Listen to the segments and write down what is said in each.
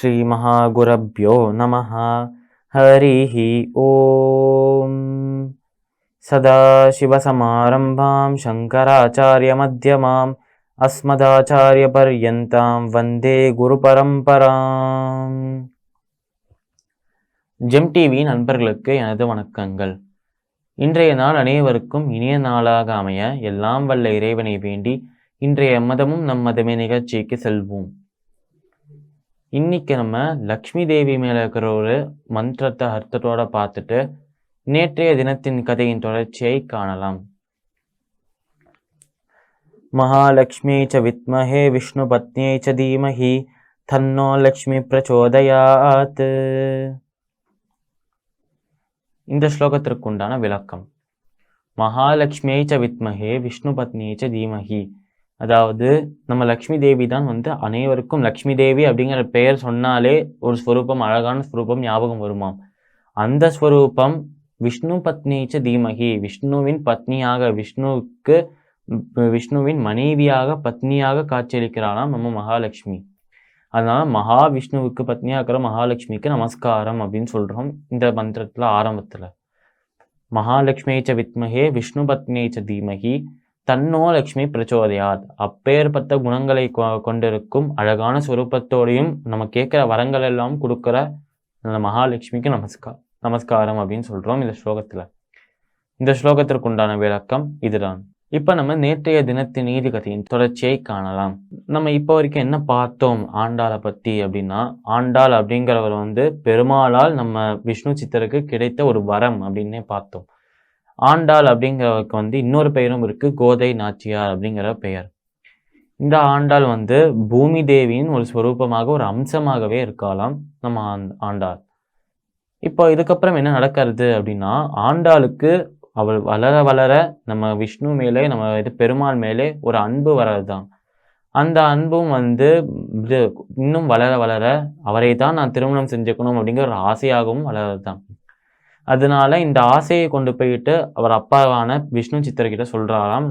ஸ்ரீ மகாகுரப்யோ நமஹ. ஹரிஹி ஓம். சதாசிவசமாரம்பாம் சங்கராச்சாரிய மத்யமாம் அஸ்மதாச்சாரிய பர்யந்தாம் வந்தே குரு பரம்பராம். GeM TV நண்பர்களுக்கு எனது வணக்கங்கள். இன்றைய நாள் அனைவருக்கும் இனிய நாளாக அமைய எல்லாம் வல்ல இறைவனை வேண்டி இன்றைய மதமும் நம் மதமே நிகழ்ச்சிக்கு செல்வோம். இன்னைக்கு நம்ம லக்ஷ்மி தேவி மேல இருக்கிற ஒரு மந்திரத்தை அர்த்தத்தோட பார்த்துட்டு நேற்றைய தினத்தின் கதையின் தொடர்ச்சியை காணலாம். மகாலட்சுமி ச வித்மஹே விஷ்ணு பத்னியை ச தீமஹி தன்னோ லக்ஷ்மி பிரச்சோதயாத். இந்த ஸ்லோகத்திற்கு உண்டான விளக்கம். மகாலட்சுமியை ச வித்மஹே விஷ்ணு பத்னியை ச தீமஹி, அதாவது நம்ம லக்ஷ்மி தேவி தான் அனைவருக்கும் லக்ஷ்மி தேவி அப்படிங்கிற பெயர் சொன்னாலே ஒரு ஸ்வரூபம், அழகான ஸ்வரூபம் ஞாபகம் வருமாம். அந்த ஸ்வரூபம் விஷ்ணு பத்னிச்ச தீமகி, விஷ்ணுவின் பத்னியாக, விஷ்ணுவின் மனைவியாக பத்னியாக காட்சியளிக்கிறாளாம் நம்ம மகாலட்சுமி. அதனால மகாவிஷ்ணுவுக்கு பத்னியாக இருக்கிற மகாலட்சுமிக்கு நமஸ்காரம் அப்படின்னு சொல்றோம் இந்த மந்திரத்துல ஆரம்பத்துல. மகாலட்சுமிச்ச வித்மஹே விஷ்ணு பத்னிச்ச தீமகி தன்னோ லக்ஷ்மி பிரச்சோதயாத். அப்பேற்பட்ட குணங்களை கொண்டிருக்கும் அழகான சுரூபத்தோடையும் நம்ம கேட்கிற வரங்கள் எல்லாம் கொடுக்குற அந்த மகாலட்சுமிக்கு நமஸ்காரம் அப்படின்னு சொல்றோம் இந்த ஸ்லோகத்துல. இந்த ஸ்லோகத்திற்கு உண்டான விளக்கம் இதுதான். இப்ப நம்ம நேற்றைய தினத்தின் நீதி கதையின் தொடர்ச்சியை காணலாம். நம்ம இப்போ வரைக்கும் என்ன பார்த்தோம் ஆண்டாளை பத்தி அப்படின்னா, ஆண்டாள் அப்படிங்கிறவர் பெருமாளால் நம்ம விஷ்ணு சித்தருக்கு கிடைத்த ஒரு வரம் அப்படின்னே பார்த்தோம். ஆண்டாள் அப்படிங்கிறவருக்கு இன்னொரு பெயரும் இருக்கு, கோதை நாச்சியார் அப்படிங்கிற பெயர். இந்த ஆண்டாள் பூமி தேவியின் ஒரு ஸ்வரூபமாக, ஒரு அம்சமாகவே இருக்கலாம் நம்ம ஆண்டாள். இப்போ இதுக்கப்புறம் என்ன நடக்கிறது அப்படின்னா, ஆண்டாளுக்கு அவள் வளர வளர நம்ம விஷ்ணு மேலே, நம்ம பெருமாள் மேலே ஒரு அன்பு வர்றதுதான். அந்த அன்பும் இன்னும் வளர வளர அவரை தான் நான் திருமணம் செஞ்சுக்கணும் அப்படிங்கிற ஒரு ஆசையாகவும் வளரதுதான். அதனால இந்த ஆசையை கொண்டு போயிட்டு அவர் அப்பாவான விஷ்ணு சித்தர்கிட்ட சொல்றாராம்,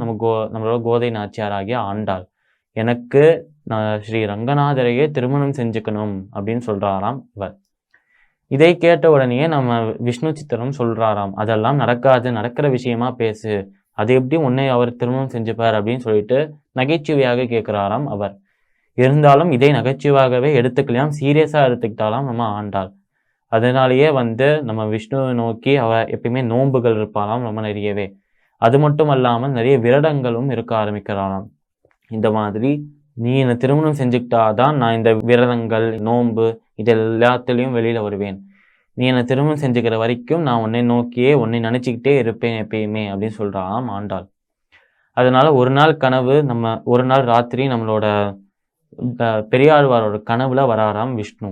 நம்மளோட கோதை நாச்சியார் ஆகிய ஆண்டாள், எனக்கு நான் ஸ்ரீ ரங்கநாதரையே திருமணம் செஞ்சுக்கணும் அப்படின்னு சொல்றாராம் இவர். இதை கேட்ட உடனே நம்ம விஷ்ணு சித்தரும் சொல்றாராம், அதெல்லாம் நடக்காது, நடக்கிற விஷயமா பேசு, அது எப்படி உன்னை அவர் திருமணம் செஞ்சுப்பார் அப்படின்னு சொல்லிட்டு நகைச்சுவையாக கேட்கிறாராம் அவர். இருந்தாலும் இதை நகைச்சுவாகவே எடுத்துக்கலாம், சீரியஸா எடுத்துக்கிட்டாலாம் நம்ம ஆண்டாள். அதனாலேயே நம்ம விஷ்ணுவை நோக்கி அவ எப்பயுமே நோன்புகள் இருப்பாளாம் ரொம்ப நிறையவே. அது மட்டும் அல்லாமல் நிறைய விரதங்களும் இருக்க ஆரம்பிக்கிறாளாம். இந்த மாதிரி நீ என்னை திருமணம் செஞ்சுக்கிட்டாதான் நான் இந்த விரதங்கள், நோன்பு இது எல்லாத்துலேயும் வெளியில வருவேன். நீ என்னை திருமணம் செஞ்சுக்கிற வரைக்கும் நான் உன்னை நோக்கியே, உன்னை நினைச்சுக்கிட்டே இருப்பேன் எப்பயுமே அப்படின்னு சொல்றாளாம் ஆண்டாள். அதனால ஒரு நாள் கனவு, ஒரு நாள் ராத்திரி நம்மளோட பெரியாழ்வாரோட கனவுல வராராம் விஷ்ணு.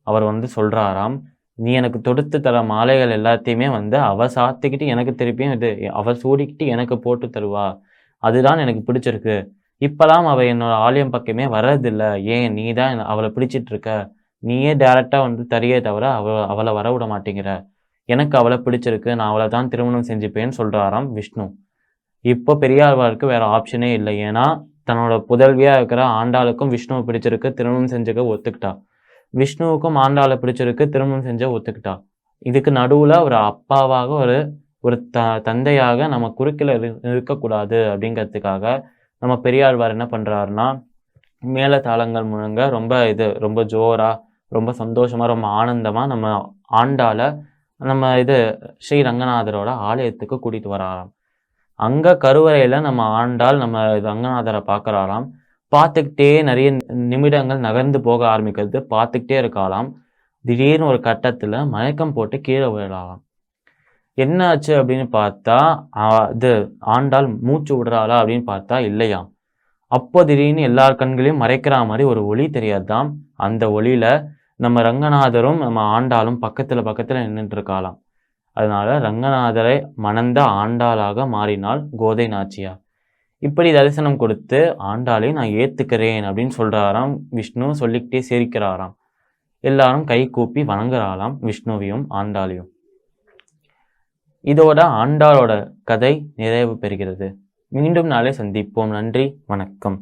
அவர் சொல்றாராம், நீ எனக்கு தொடுத்து தர மாலைகள் எல்லாத்தையுமே அவ சாத்திக்கிட்டு எனக்கு திருப்பியும் அவ சூடிக்கிட்டு எனக்கு போட்டு தருவா, அதுதான் எனக்கு பிடிச்சிருக்கு. இப்பெல்லாம் அவ என்னோட ஆலயம் பக்கமே வர்றதில்ல, ஏன் நீ தான் அவளை பிடிச்சிட்டு இருக்க, நீயே டைரக்டா தரியே தவிர அவளை வர விட மாட்டேங்கிற, எனக்கு அவளை பிடிச்சிருக்கு, நான் அவளை தான் திருமணம் செஞ்சுப்பேன்னு சொல்றாராம் விஷ்ணு. இப்போ பெரியாழ்வாருக்கு வேற ஆப்ஷனே இல்லை. ஏன்னா தன்னோட புதல்வியா இருக்கிற ஆண்டாளுக்கும் விஷ்ணுவை பிடிச்சிருக்கு, திருமணம் செஞ்சுக்க ஒத்துக்கிட்டா. விஷ்ணுவுக்கும் ஆண்டாளை பிடிச்சிருக்கு, திருமணம் செஞ்ச ஒத்துக்கிட்டா. இதுக்கு நடுவுல ஒரு அப்பாவாக, ஒரு தந்தையாக நம்ம குறுக்கில இருக்கக்கூடாது அப்படிங்கிறதுக்காக நம்ம பெரியாழ்வார் என்ன பண்றாருன்னா, மேல தாளங்கள் முழங்க ரொம்ப ஜோரா, ரொம்ப சந்தோஷமா, ரொம்ப ஆனந்தமா நம்ம ஆண்டாளை நம்ம ஸ்ரீ ரங்கநாதரோட ஆலயத்துக்கு கூட்டிட்டு வராராம். அங்க கருவறையில நம்ம ஆண்டாள் நம்ம ரங்கநாதரை பார்க்கறாராம். பார்த்துக்கிட்டே நிறைய நிமிடங்கள் நகர்ந்து போக ஆரம்பிக்கிறது, பார்த்துக்கிட்டே இருக்கலாம். திடீர்னு ஒரு கட்டத்துல மயக்கம் போட்டு கீழே விழலாம். என்ன ஆச்சு அப்படின்னு பார்த்தா, ஆண்டாள் மூச்சு விடுறாளா அப்படின்னு பார்த்தா இல்லையா. அப்போ திடீர்னு எல்லார் கண்களையும் மறைக்கிற மாதிரி ஒரு ஒளி தெரியாதாம். அந்த ஒளியில நம்ம ரங்கநாதரும் நம்ம ஆண்டாளும் பக்கத்துல நின்றுட்டு இருக்காளாம். அதனால ரங்கநாதரை மணந்த ஆண்டாளாக மாறினாள் கோதை நாச்சியார். இப்படி தரிசனம் கொடுத்து ஆண்டாளை நான் ஏத்துக்கிறேன் அப்படின்னு சொல்றாராம் விஷ்ணு. சொல்லிக்கிட்டே சிரிக்கிறாராம். எல்லாரும் கை கூப்பி வணங்குறாளாம் விஷ்ணுவையும் ஆண்டாளையும். இதோட ஆண்டாளோட கதை நிறைவு பெறுகிறது. மீண்டும் நாளை சந்திப்போம். நன்றி, வணக்கம்.